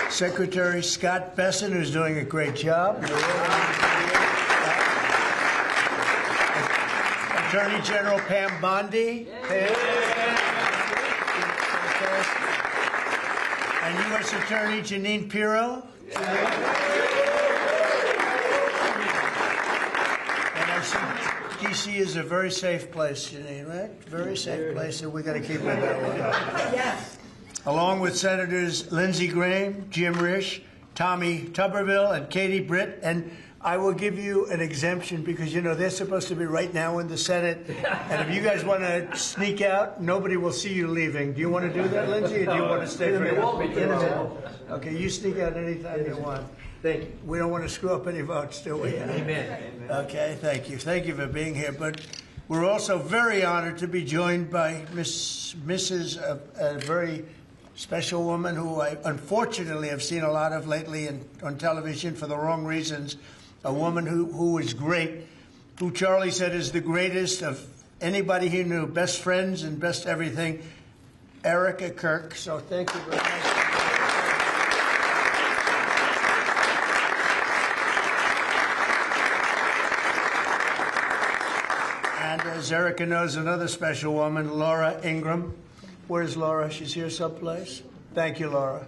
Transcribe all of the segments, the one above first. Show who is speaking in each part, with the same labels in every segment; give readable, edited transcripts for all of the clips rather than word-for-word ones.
Speaker 1: Secretary Scott Besson, who's doing a great job. Attorney General Pam Bondi. And U.S. Attorney Janine Pirro. And I see D.C. is a very safe place, Janine, right? Very safe place, and we got to keep it that way.
Speaker 2: Yes.
Speaker 1: Along with Senators Lindsey Graham, Jim Risch, Tommy Tuberville, and Katie Britt. And I will give you an exemption because, you know, they're supposed to be right now in the Senate. And if you guys want to sneak out, nobody will see you leaving. Do you want to do that, Lindsey, or do you want to stay for now? Okay, you sneak out anytime you want.
Speaker 3: Thank you.
Speaker 1: We don't want to screw up any votes, do we?
Speaker 3: Amen.
Speaker 1: Okay, thank you. Thank you for being here. But we're also very honored to be joined by Mrs. a very special woman who I unfortunately have seen a lot of lately on television for the wrong reasons. A woman who is great, who Charlie said is the greatest of anybody he knew, best friends and best everything, Erica Kirk. So thank you very much. And as Erica knows, another special woman, Laura Ingraham. Where's Laura? She's here someplace. Thank you, Laura.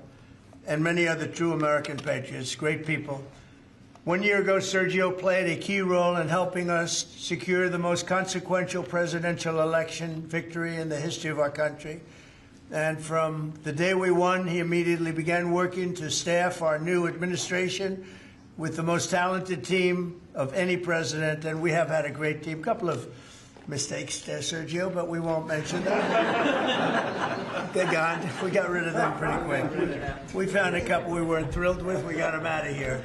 Speaker 1: And many other true American patriots, great people. 1 year ago, Sergio played a key role in helping us secure the most consequential presidential election victory in the history of our country. And from the day we won, he immediately began working to staff our new administration with the most talented team of any president. And we have had a great team. A couple of mistakes there, Sergio, but we won't mention that. They're gone. We got rid of them pretty quick. We found a couple we weren't thrilled with. We got them out of here.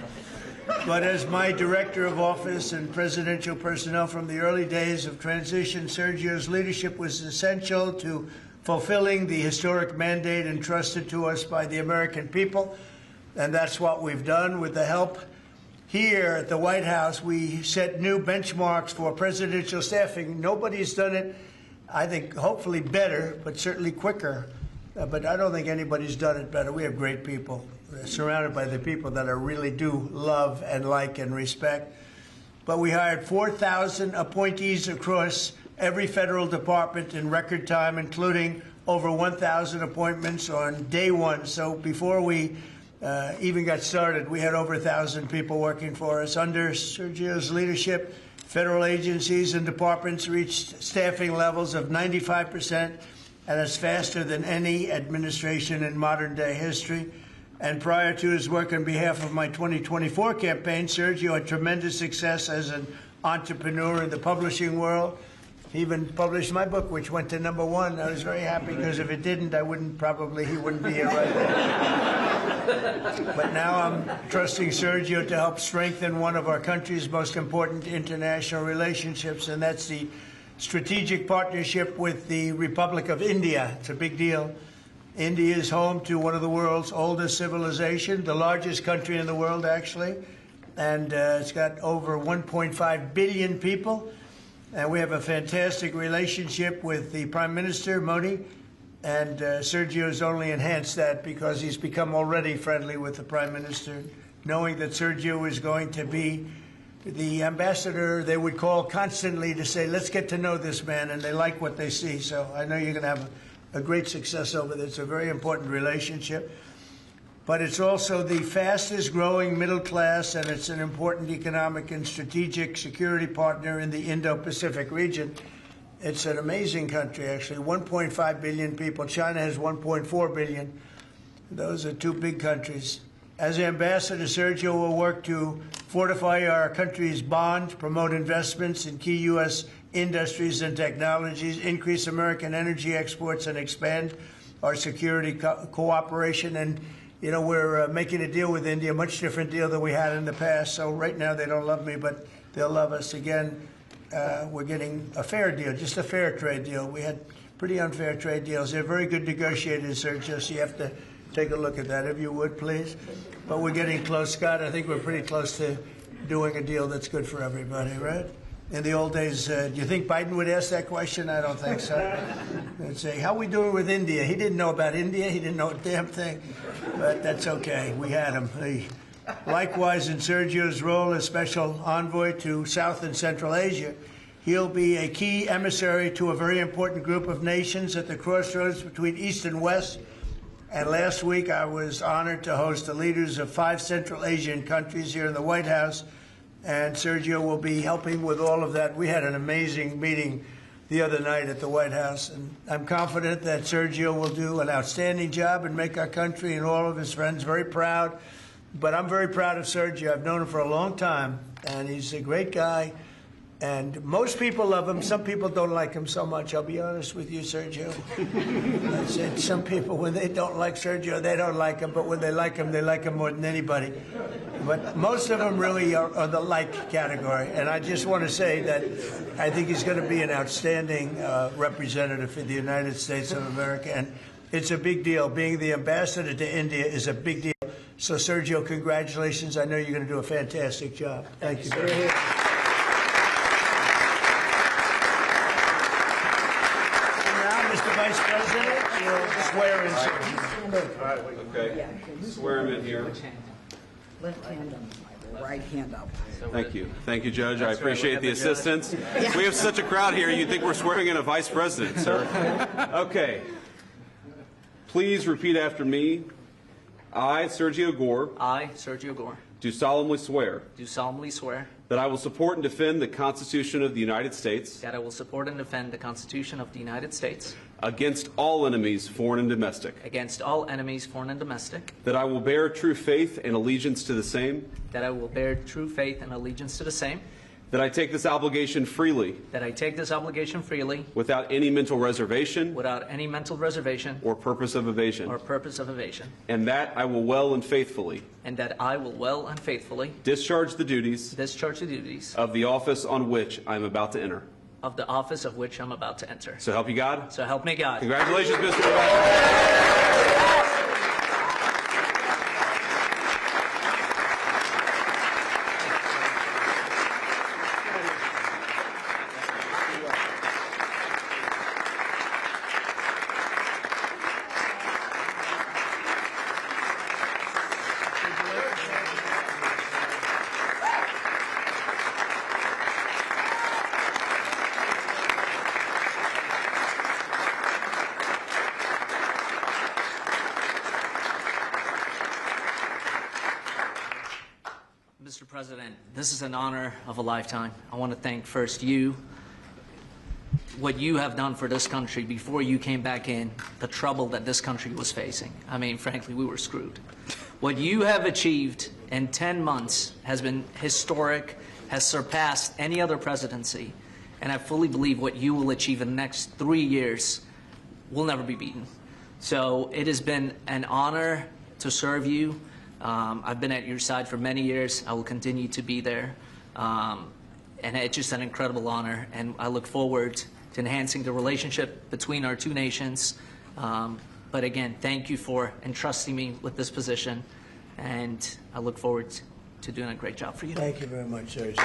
Speaker 1: But as my director of office and presidential personnel from the early days of transition, Sergio's leadership was essential to fulfilling the historic mandate entrusted to us by the American people. And that's what we've done. With the help here at the White House, we set new benchmarks for presidential staffing. Nobody's done it, I think, hopefully better, but certainly quicker. But I don't think anybody's done it better. We have great people. We're surrounded by the people that I really do love and like and respect. But we hired 4,000 appointees across every federal department in record time, including over 1,000 appointments on day one. So before we even got started, we had over 1,000 people working for us. Under Sergio's leadership, federal agencies and departments reached staffing levels of 95%, and that's faster than any administration in modern-day history. And prior to his work on behalf of my 2024 campaign, Sergio had tremendous success as an entrepreneur in the publishing world. He even published my book, which went to #1. I was very happy because if it didn't, he wouldn't be here right now. But now I'm trusting Sergio to help strengthen one of our country's most important international relationships, and that's the strategic partnership with the Republic of India. It's a big deal. India is home to one of the world's oldest civilizations, the largest country in the world, actually. And it's got over 1.5 billion people. And we have a fantastic relationship with the Prime Minister, Modi. And Sergio's only enhanced that because he's become already friendly with the Prime Minister, knowing that Sergio is going to be the ambassador they would call constantly to say, let's get to know this man, and they like what they see. So I know you're going to have a great success over there. It's a very important relationship. But it's also the fastest growing middle class, and it's an important economic and strategic security partner in the Indo-Pacific region. It's an amazing country, actually. 1.5 billion people. China has 1.4 billion. Those are two big countries. As ambassador, Sergio will work to fortify our country's bond, promote investments in key U.S. industries and technologies, increase American energy exports, and expand our security cooperation. And, you know, we're making a deal with India, a much different deal than we had in the past. So right now they don't love me, but they'll love us again. We're getting a fair deal, just a fair trade deal. We had pretty unfair trade deals. They're very good negotiators, Sergio, so you have to take a look at that, if you would, please. But we're getting close, Scott. I think we're pretty close to doing a deal that's good for everybody, right? In the old days, do you think Biden would ask that question? I don't think so. They'd say, how are we doing with India? He didn't know about India. He didn't know a damn thing. But that's okay. We had him. Likewise, in Sergio's role as special envoy to South and Central Asia, he'll be a key emissary to a very important group of nations at the crossroads between East and West. And last week, I was honored to host the leaders of 5 Central Asian countries here in the White House. And Sergio will be helping with all of that. We had an amazing meeting the other night at the White House. And I'm confident that Sergio will do an outstanding job and make our country and all of his friends very proud. But I'm very proud of Sergio. I've known him for a long time, and he's a great guy. And most people love him. Some people don't like him so much. I'll be honest with you, Sergio. I said some people, when they don't like Sergio, they don't like him. But when they like him more than anybody. But most of them really are the like category. And I just want to say that I think he's going to be an outstanding representative for the United States of America. And it's a big deal. Being the ambassador to India is a big deal. So, Sergio, congratulations. I know you're going to do a fantastic job. Thank you very much. Mr. Vice President, you'll swear in.
Speaker 2: All right. Okay. Swear him in here.
Speaker 3: Left hand up, right hand up.
Speaker 2: Thank you. Thank you, Judge. I appreciate the assistance. We have such a crowd here, you'd think we're swearing in a vice president, sir. Okay. Please repeat after me. I, Sergio Gore,
Speaker 4: I, Sergio Gore,
Speaker 2: do solemnly swear
Speaker 4: that
Speaker 2: I will support and defend the Constitution of the United States
Speaker 4: I will support and defend the Constitution of the United States
Speaker 2: against all enemies, foreign and domestic,
Speaker 4: against all enemies, foreign and domestic,
Speaker 2: that I will bear true faith and allegiance to the same,
Speaker 4: that I will bear true faith and allegiance to the same,
Speaker 2: that I take this obligation freely without any mental reservation or purpose of evasion, and that I will well and faithfully discharge the duties of the office on which I am about to enter. So help you God?
Speaker 4: So help me God.
Speaker 2: Congratulations, Mr. Ambassador.
Speaker 4: Mr. President, this is an honor of a lifetime. I want to thank first you, what you have done for this country before you came back in, the trouble that this country was facing. I mean, frankly, we were screwed. What you have achieved in 10 months has been historic, has surpassed any other presidency, and I fully believe what you will achieve in the next 3 years will never be beaten. So it has been an honor to serve you. I've been at your side for many years. I will continue to be there. And it's just an incredible honor. And I look forward to enhancing the relationship between our two nations. But again, thank you for entrusting me with this position. And I look forward to doing a great job for you.
Speaker 1: Thank you very much, Sergio.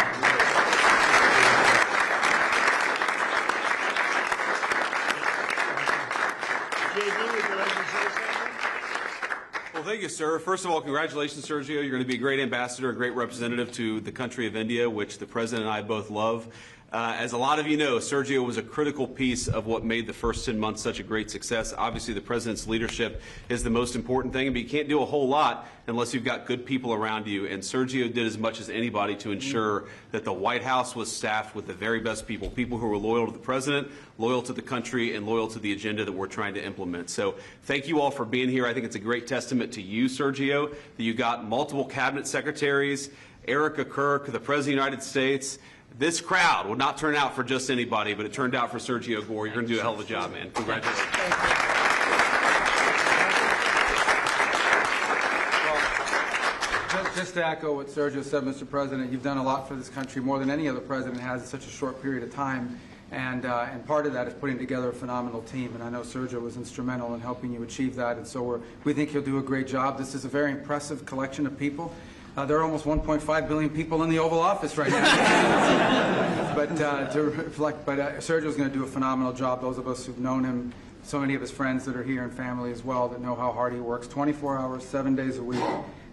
Speaker 1: JD, would you like to say something?
Speaker 2: Well, thank you, sir. First of all, congratulations, Sergio. You're going to be a great ambassador, a great representative to the country of India, which the President and I both love. As a lot of you know, Sergio was a critical piece of what made the first 10 months such a great success. Obviously, the President's leadership is the most important thing, but you can't do a whole lot unless you've got good people around you. And Sergio did as much as anybody to ensure that the White House was staffed with the very best people, people who were loyal to the President, loyal to the country, and loyal to the agenda that we're trying to implement. So thank you all for being here. I think it's a great testament to you, Sergio, that you got multiple cabinet secretaries, Erica Kirk, the President of the United States. This crowd would not turn out for just anybody, but it turned out for Sergio Gore. You're going to do a hell of a job, man. Congratulations.
Speaker 5: Well, just to echo what Sergio said, Mr. President, you've done a lot for this country, more than any other president has in such a short period of time. And part of that is putting together a phenomenal team. And I know Sergio was instrumental in helping you achieve that. And so we think he'll do a great job. This is a very impressive collection of people. There are almost 1.5 billion people in the Oval Office right now. But Sergio's going to do a phenomenal job. Those of us who've known him, so many of his friends that are here and family as well that know how hard he works, 24 hours, 7 days a week.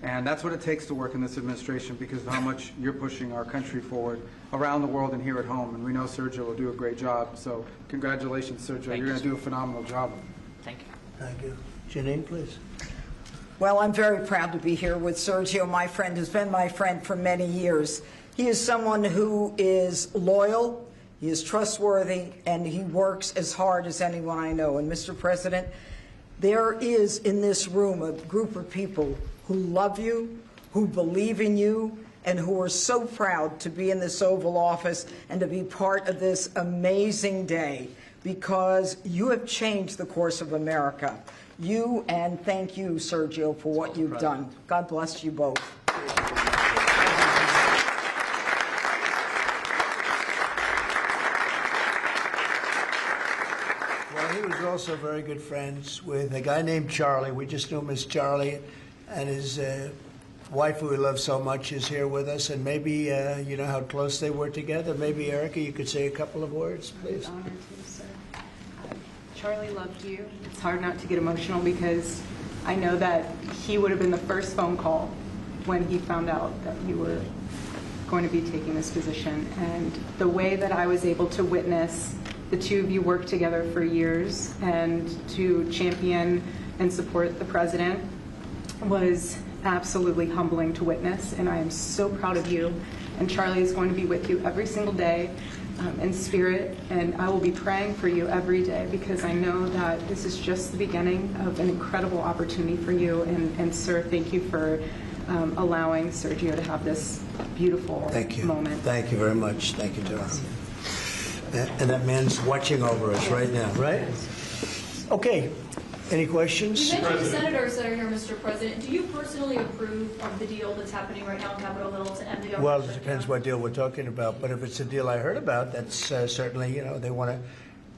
Speaker 5: And that's what it takes to work in this administration because of how much you're pushing our country forward around the world and here at home. And we know Sergio will do a great job. So congratulations, Sergio. You're going to do a phenomenal job.
Speaker 4: Thank you.
Speaker 1: Thank you. Janine, please.
Speaker 3: Well, I'm very proud to be here with Sergio, my friend, who's been my friend for many years. He is someone who is loyal, he is trustworthy, and he works as hard as anyone I know. And Mr. President, there is in this room a group of people who love you, who believe in you, and who are so proud to be in this Oval Office and to be part of this amazing day because you have changed the course of America. You and thank you, Sergio, for what you've done. God bless you both.
Speaker 1: Well, he was also very good friends with a guy named Charlie. We just knew him as Charlie, and his wife, who he loves so much, is here with us. And maybe you know how close they were together. Maybe, Erica, you could say a couple of words, please.
Speaker 6: Honored to, sir. Charlie loved you. It's hard not to get emotional because I know that he would have been the first phone call when he found out that you were going to be taking this position. And the way that I was able to witness the two of you work together for years and to champion and support the president was absolutely humbling to witness. And I am so proud of you. And Charlie is going to be with you every single day. In spirit, and I will be praying for you every day because I know that this is just the beginning of an incredible opportunity for you. And sir, thank you for allowing Sergio to have this beautiful moment.
Speaker 1: Thank you very much. Thank you, John. And that man's watching over us right now, right? Okay. Any questions?
Speaker 7: You mentioned the senators that are here, Mr. President. Do you personally approve of the deal that's happening right now on Capitol Hill to end the government
Speaker 1: Well, it
Speaker 7: shutdown?
Speaker 1: depends what deal we're talking about. But if it's a deal I heard about, that's certainly, you know, they want to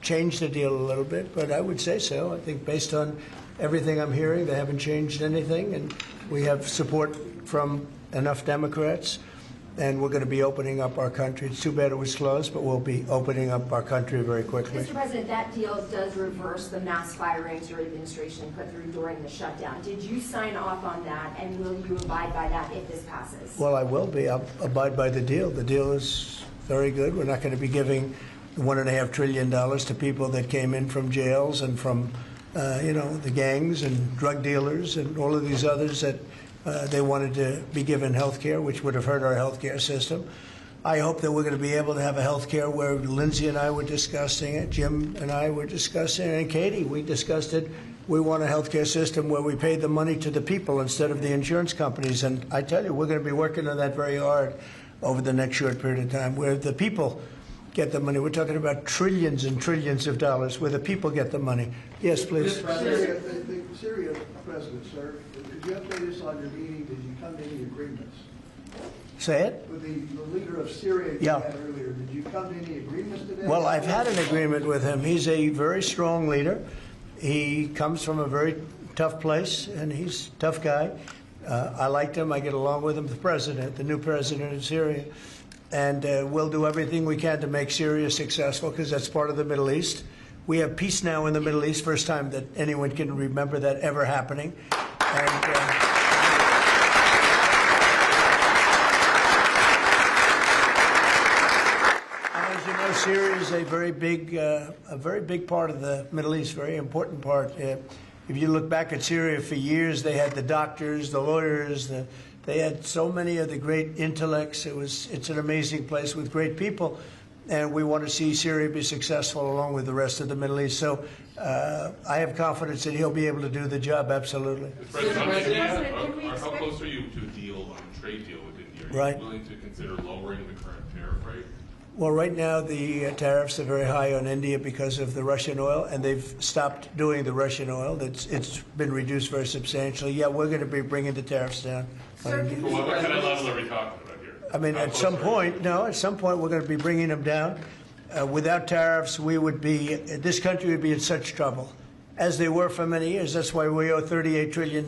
Speaker 1: change the deal a little bit. But I would say so. I think based on everything I'm hearing, they haven't changed anything. And we have support from enough Democrats. And we're going to be opening up our country. It's too bad it was closed, but we'll be opening up our country very quickly.
Speaker 8: Mr. President, that deal does reverse the mass firings your administration put through during the shutdown. Did you sign off on that, and will you abide by that if this passes?
Speaker 1: Well, I will be. I'll abide by the deal. The deal is very good. We're not going to be giving $1.5 trillion to people that came in from jails and from, you know, the gangs and drug dealers and all of these others that they wanted to be given health care, which would have hurt our health care system. I hope that we're going to be able to have a health care where Lindsay and I were discussing it, Jim and I were discussing it, and Katie, we discussed it. We want a health care system where we pay the money to the people instead of the insurance companies. And I tell you, we're going to be working on that very hard over the next short period of time, where the people get the money. We're talking about trillions and trillions of dollars where the people get the money. Yes, please.
Speaker 9: Syria President, sir, could you update us on your meeting? Did you come to any agreements?
Speaker 1: Say it.
Speaker 9: With the leader of Syria you had earlier, did you come to any agreements today?
Speaker 1: Well, I've had an agreement with him. He's a very strong leader. He comes from a very tough place, and he's a tough guy. I liked him. I get along with him. The president, the new president of Syria. And we'll do everything we can to make Syria successful because that's part of the Middle East. We have peace now in the Middle East, first time that anyone can remember that ever happening. And as you know, Syria is a very big part of the Middle East, very important part. If you look back at Syria for years, they had the doctors, the lawyers, they had so many of the great intellects. It's an amazing place with great people. And we want to see Syria be successful along with the rest of the Middle East. So I have confidence that he'll be able to do the job, absolutely.
Speaker 10: How close are you to a deal on a trade deal with India? Are you willing to consider lowering the current tariff rate?
Speaker 1: Well, right now the tariffs are very high on India because of the Russian oil, and they've stopped doing the Russian oil. It's been reduced very substantially. Yeah, we're going to be bringing the tariffs down.
Speaker 10: What kind of level are we talking about here?
Speaker 1: I mean, at some point we're going to be bringing them down. Without tariffs, this country would be in such trouble, as they were for many years. That's why we owe $38 trillion.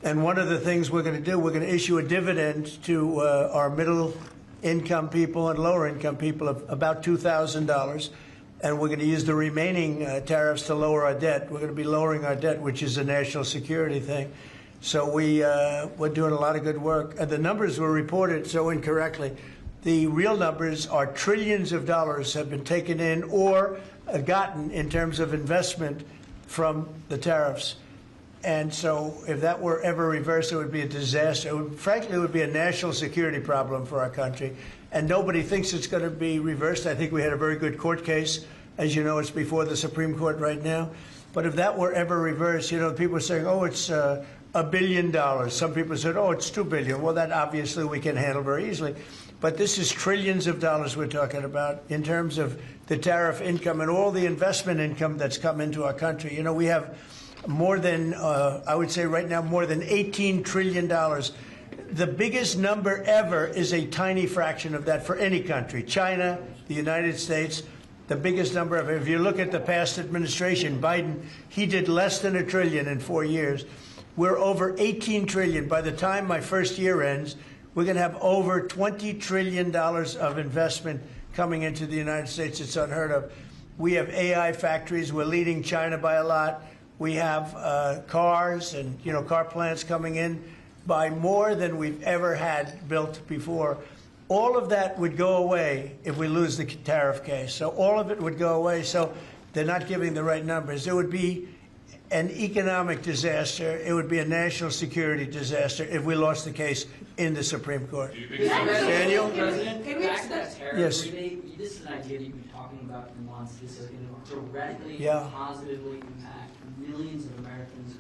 Speaker 1: And one of the things we're going to do, we're going to issue a dividend to our middle income people and lower income people of about $2,000. And we're going to use the remaining tariffs to lower our debt. We're going to be lowering our debt, which is a national security thing. So we're doing a lot of good work. And the numbers were reported so incorrectly. The real numbers are trillions of dollars have been taken in or gotten in terms of investment from the tariffs. And so if that were ever reversed, it would be a disaster. Frankly, it would be a national security problem for our country. And nobody thinks it's going to be reversed. I think we had a very good court case. As you know, it's before the Supreme Court right now. But if that were ever reversed, you know, people are saying, oh, it's $1 billion. Some people said, oh, it's $2 billion. Well, that obviously we can handle very easily. But this is trillions of dollars we're talking about in terms of the tariff income and all the investment income that's come into our country. You know, we have more than, I would say right now, more than $18 trillion. The biggest number ever is a tiny fraction of that for any country. China, the United States, the biggest number ever. If you look at the past administration, Biden, he did less than $1 trillion in 4 years. We're over $18 trillion. By the time my first year ends, we're going to have over $20 trillion of investment coming into the United States. It's unheard of. We have AI factories. We're leading China by a lot. We have cars and, you know, car plants coming in by more than we've ever had built before. All of that would go away if we lose the tariff case. So all of it would go away. So they're not giving the right numbers. It would be an economic disaster. It would be a national security disaster if we lost the case in the Supreme Court. Daniel?
Speaker 11: President, back to that tariff
Speaker 1: Yes.
Speaker 11: rebate, this is an idea that you've been talking about for months. This is going to directly and positively impact millions of Americans.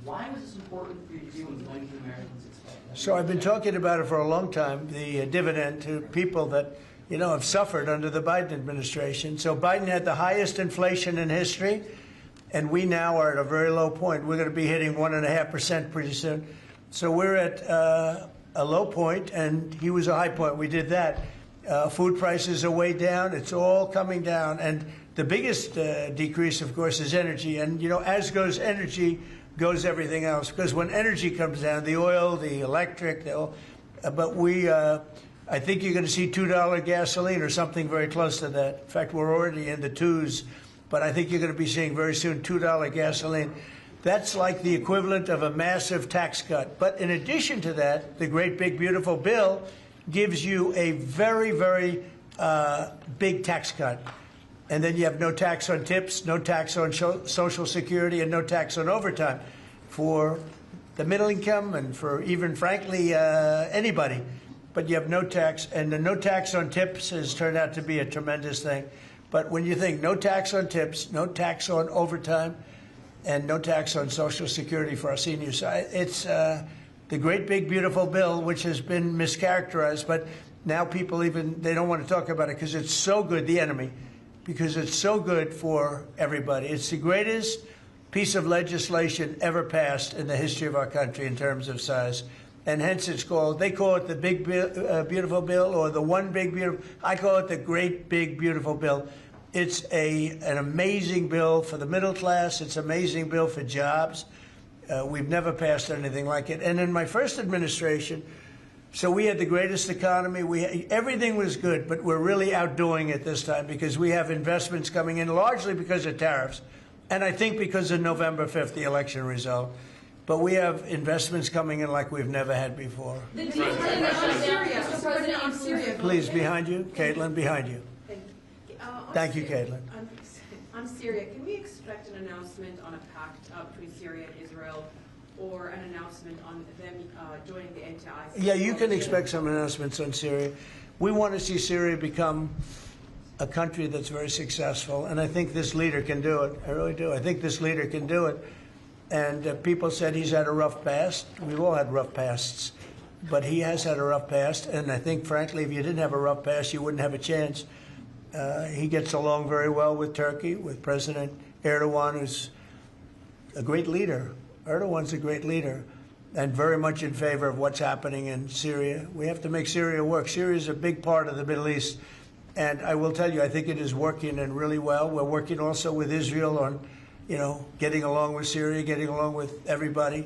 Speaker 11: Why was this important for you to do, and when can Americans expect that?
Speaker 1: So I've been talking about it for a long time, the dividend to people that, you know, have suffered under the Biden administration. So Biden had the highest inflation in history, and we now are at a very low point. We're going to be hitting 1.5% pretty soon. So we're at a low point, and he was a high point. We did that. Food prices are way down. It's all coming down. And the biggest decrease, of course, is energy. And, you know, as goes energy, goes everything else. Because when energy comes down, the oil, the electric, but I think you're going to see $2 gasoline or something very close to that. In fact, we're already in the twos. But I think you're going to be seeing very soon $2 gasoline. That's like the equivalent of a massive tax cut. But in addition to that, the great big beautiful bill gives you a very, very big tax cut. And then you have no tax on tips, no tax on Social Security, and no tax on overtime for the middle income and for even, frankly, anybody. But you have no tax, and the no tax on tips has turned out to be a tremendous thing. But when you think no tax on tips, no tax on overtime, and no tax on Social Security for our seniors, it's the great big beautiful bill, which has been mischaracterized. But now people they don't want to talk about it because it's so good, the enemy, because it's so good for everybody. It's the greatest piece of legislation ever passed in the history of our country in terms of size. And hence it's called, they call it the big beautiful bill or the one big beautiful, I call it the great big beautiful bill. It's an amazing bill for the middle class. It's an amazing bill for jobs. We've never passed anything like it. And in my first administration, so we had the greatest economy. Everything was good, but we're really outdoing it this time because we have investments coming in largely because of tariffs. And I think because of November 5th, the election result. But we have investments coming in like we've never had before.
Speaker 7: The deal on Syria, Mr. President, on Syria.
Speaker 1: Please, behind you. Caitlin, behind you. Thank you, Caitlin.
Speaker 12: On Syria, can we expect an announcement on a pact between Syria and Israel, or an announcement on them joining the anti-ISIS?
Speaker 1: Yeah, you can expect some announcements on Syria. We want to see Syria become a country that's very successful, and I think this leader can do it. I really do. I think this leader can do it. And people said he's had a rough past. We've all had rough pasts. But he has had a rough past, and I think, frankly, if you didn't have a rough past, you wouldn't have a chance. He gets along very well with Turkey, with President Erdogan, who's a great leader. Erdogan's a great leader and very much in favor of what's happening in Syria. We have to make Syria work. Syria is a big part of the Middle East. And I will tell you, I think it is working and really well. We're working also with Israel on, you know, getting along with Syria, getting along with everybody.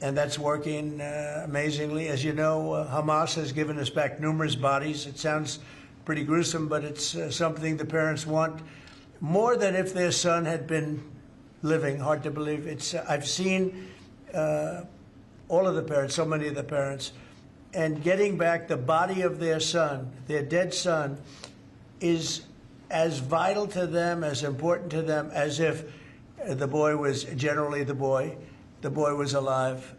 Speaker 1: and that's working amazingly. As you know, Hamas has given us back numerous bodies. It sounds pretty gruesome, but it's something the parents want more than if their son had been living. Hard to believe. I've seen all of the parents, so many of the parents, and getting back the body of their son, their dead son, is as vital to them, as important to them, as if the boy was generally the boy was alive.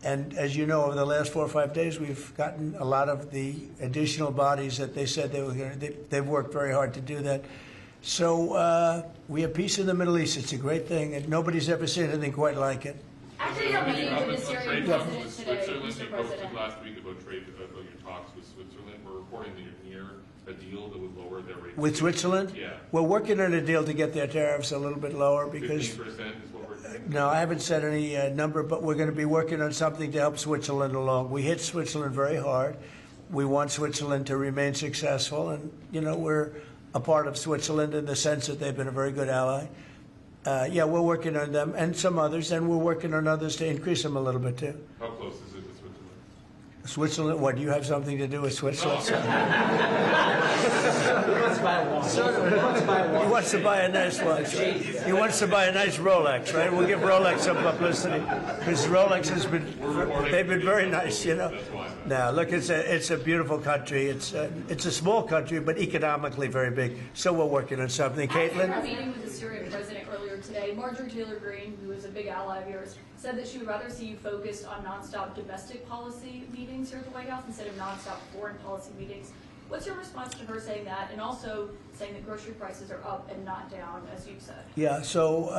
Speaker 1: And as you know, over the last 4 or 5 days, we've gotten a lot of the additional bodies that they said they were going to. They've worked very hard to do that. So we have peace in the Middle East. It's a great thing, and nobody's ever seen anything quite like it.
Speaker 7: After your meeting with the Syrian president today,
Speaker 10: Switzerland,
Speaker 7: Mr.
Speaker 10: you posted
Speaker 7: President.
Speaker 10: last week about your talks with Switzerland. We're reporting that you're near a deal that would lower their rates.
Speaker 1: With Switzerland?
Speaker 10: Yeah.
Speaker 1: We're working on a deal to get their tariffs a little bit lower because.
Speaker 10: 15% is what we're saying.
Speaker 1: No, I haven't said any number, but we're going to be working on something to help Switzerland along. We hit Switzerland very hard. We want Switzerland to remain successful, and we're a part of Switzerland in the sense that they've been a very good ally. Yeah, we're working on them and some others, and we're working on others to increase them a little bit too.
Speaker 10: How close is it with Switzerland?
Speaker 1: Switzerland? What, do you have something to do with Switzerland?
Speaker 11: He wants to buy a watch.
Speaker 1: He wants to buy a nice watch. He wants to buy a nice Rolex, right? We'll give Rolex some publicity because Rolex has they've been very nice, Now, look, it's a beautiful country. It's a small country, but economically very big. So we're working on something. Caitlin?
Speaker 7: After meeting with the Syrian president earlier today, Marjorie Taylor Greene, who is a big ally of yours, said that she would rather see you focused on nonstop domestic policy meetings here at the White House instead of nonstop foreign policy meetings. What's your response to her saying that, and also saying that grocery prices are up and not down, as you've said?
Speaker 1: Yeah, so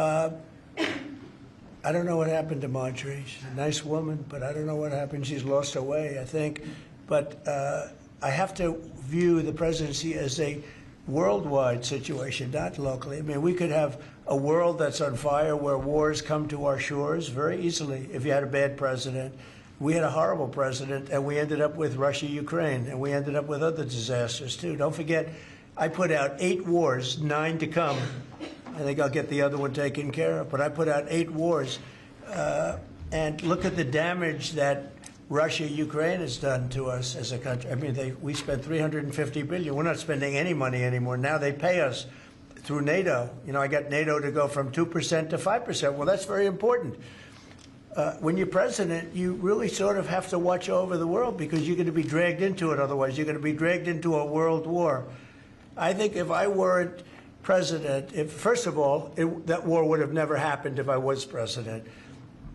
Speaker 1: I don't know what happened to Marjorie. She's a nice woman, but I don't know what happened. She's lost her way, I think. But I have to view the presidency as a worldwide situation, not locally. I mean, we could have a world that's on fire where wars come to our shores very easily if you had a bad president. We had a horrible president, and we ended up with Russia, Ukraine, and we ended up with other disasters, too. Don't forget, I put out 8 wars, 9 to come. I think I'll get the other one taken care of. But I put out 8 wars. And look at the damage that Russia, Ukraine has done to us as a country. I mean, we spent $350 billion. We're not spending any money anymore. Now they pay us through NATO. I got NATO to go from 2% to 5%. Well, that's very important. When you're president, you really sort of have to watch over the world because you're going to be dragged into it otherwise. You're going to be dragged into a world war. I think if I weren't president, first of all, that war would have never happened if I was president.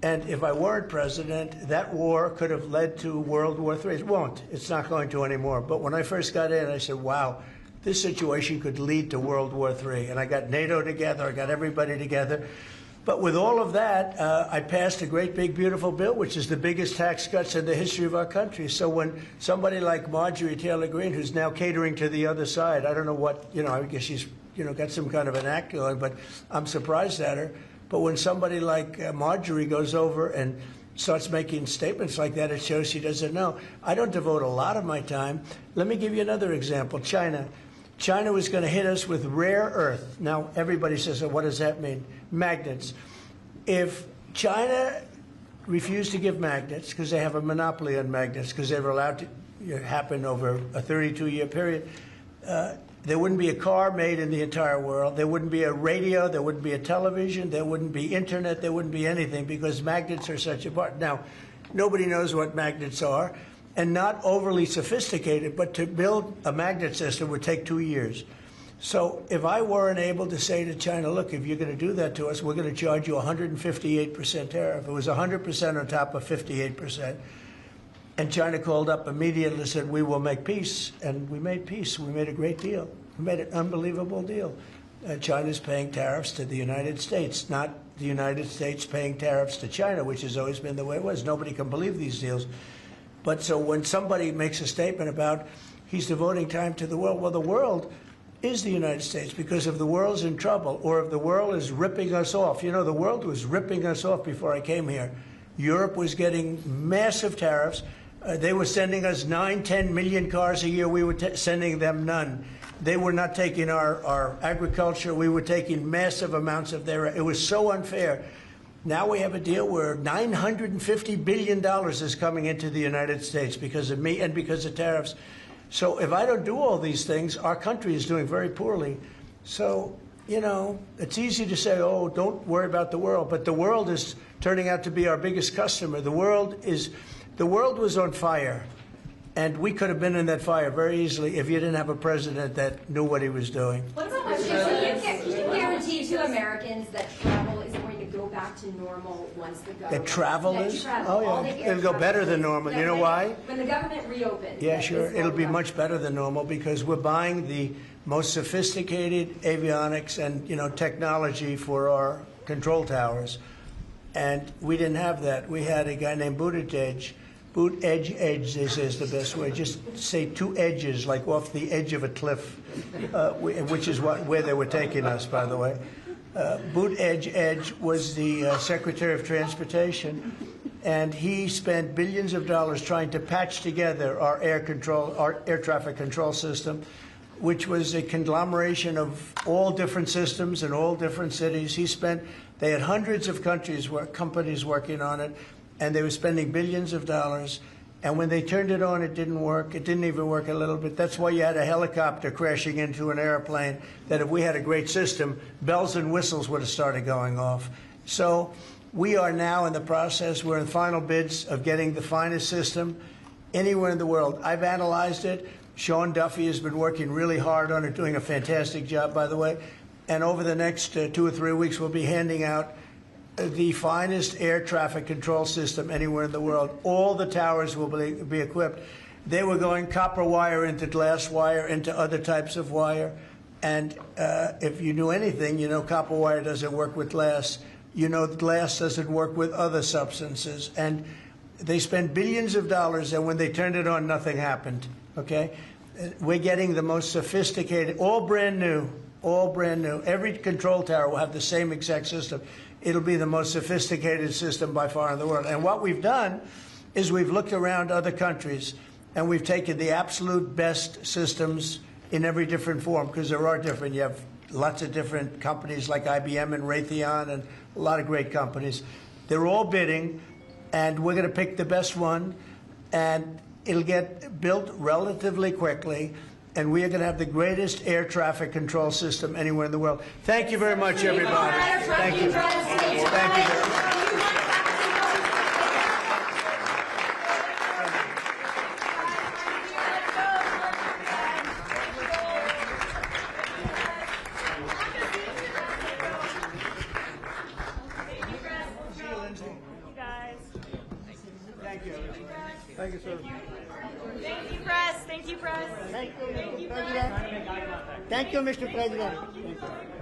Speaker 1: And if I weren't president, that war could have led to World War III. It won't. It's not going to anymore. But when I first got in, I said, wow, this situation could lead to World War III. And I got NATO together. I got everybody together. But with all of that, I passed a great, big, beautiful bill, which is the biggest tax cuts in the history of our country. So when somebody like Marjorie Taylor Greene, who's now catering to the other side, I don't know what, I guess she's, got some kind of an act going, but I'm surprised at her. But when somebody like Marjorie goes over and starts making statements like that, it shows she doesn't know. I don't devote a lot of my time. Let me give you another example. China. China was going to hit us with rare earth. Now, everybody says, what does that mean? Magnets. If China refused to give magnets, because they have a monopoly on magnets, because they were allowed to happen over a 32-year period, there wouldn't be a car made in the entire world. There wouldn't be a radio. There wouldn't be a television. There wouldn't be internet. There wouldn't be anything because magnets are such a part. Now, nobody knows what magnets are, and not overly sophisticated, but to build a magnet system would take 2 years. So if I weren't able to say to China, look, if you're going to do that to us, we're going to charge you 158% tariff. It was 100% on top of 58%. And China called up immediately and said, we will make peace. And we made peace. We made a great deal. We made an unbelievable deal. China's paying tariffs to the United States, not the United States paying tariffs to China, which has always been the way it was. Nobody can believe these deals. But so when somebody makes a statement about he's devoting time to the world, well, the world is the United States, because if the world's in trouble or if the world is ripping us off, the world was ripping us off before I came here. Europe was getting massive tariffs. They were sending us 9-10 million cars a year. We were sending them none. They were not taking our agriculture. We were taking massive amounts of their. It was so unfair. Now we have a deal where $950 billion is coming into the United States because of me and because of tariffs. So if I don't do all these things, our country is doing very poorly. So, you know, it's easy to say, oh, don't worry about the world. But the world is turning out to be our biggest customer. The world was on fire. And we could have been in that fire very easily if you didn't have a president that knew what he was doing.
Speaker 8: What about can you guarantee to Americans that travel is going to go back to normal once the government...
Speaker 1: That travel is? Oh, yeah. It'll go better than normal. You know why?
Speaker 8: When the government reopens.
Speaker 1: Yeah, sure. It'll be much better than normal because we're buying the most sophisticated avionics and, you know, technology for our control towers. And we didn't have that. We had a guy named Buttigieg. Edge, they say is the best way. Just say two edges, like off the edge of a cliff, which is where they were taking us, by the way. Edge was the Secretary of Transportation, and he spent billions of dollars trying to patch together our air traffic control system, which was a conglomeration of all different systems in all different cities. They had hundreds of companies working on it. And they were spending billions of dollars. And when they turned it on, it didn't work. It didn't even work a little bit. That's why you had a helicopter crashing into an airplane, that if we had a great system, bells and whistles would have started going off. So we are now in the process. We're in final bids of getting the finest system anywhere in the world. I've analyzed it. Sean Duffy has been working really hard on it, doing a fantastic job, by the way. And over the next 2 or 3 weeks, we'll be handing out the finest air traffic control system anywhere in the world. All the towers will be equipped. They were going copper wire into glass wire into other types of wire. And if you knew anything, you know copper wire doesn't work with glass. You know glass doesn't work with other substances. And they spent billions of dollars, and when they turned it on, nothing happened. Okay? We're getting the most sophisticated, all brand new, all brand new. Every control tower will have the same exact system. It'll be the most sophisticated system by far in the world. And what we've done is we've looked around other countries, and we've taken the absolute best systems in every different form, because there are different. You have lots of different companies like IBM and Raytheon and a lot of great companies. They're all bidding, and we're going to pick the best one, and it'll get built relatively quickly. And we are going to have the greatest air traffic control system anywhere in the world. Thank you very much, everybody. Thank you. Thank you very much. Thank you, sir.
Speaker 13: Thank you, press. Thank you, press.
Speaker 14: Thank you, Mr. President. Thank you, Mr. President. Thank you.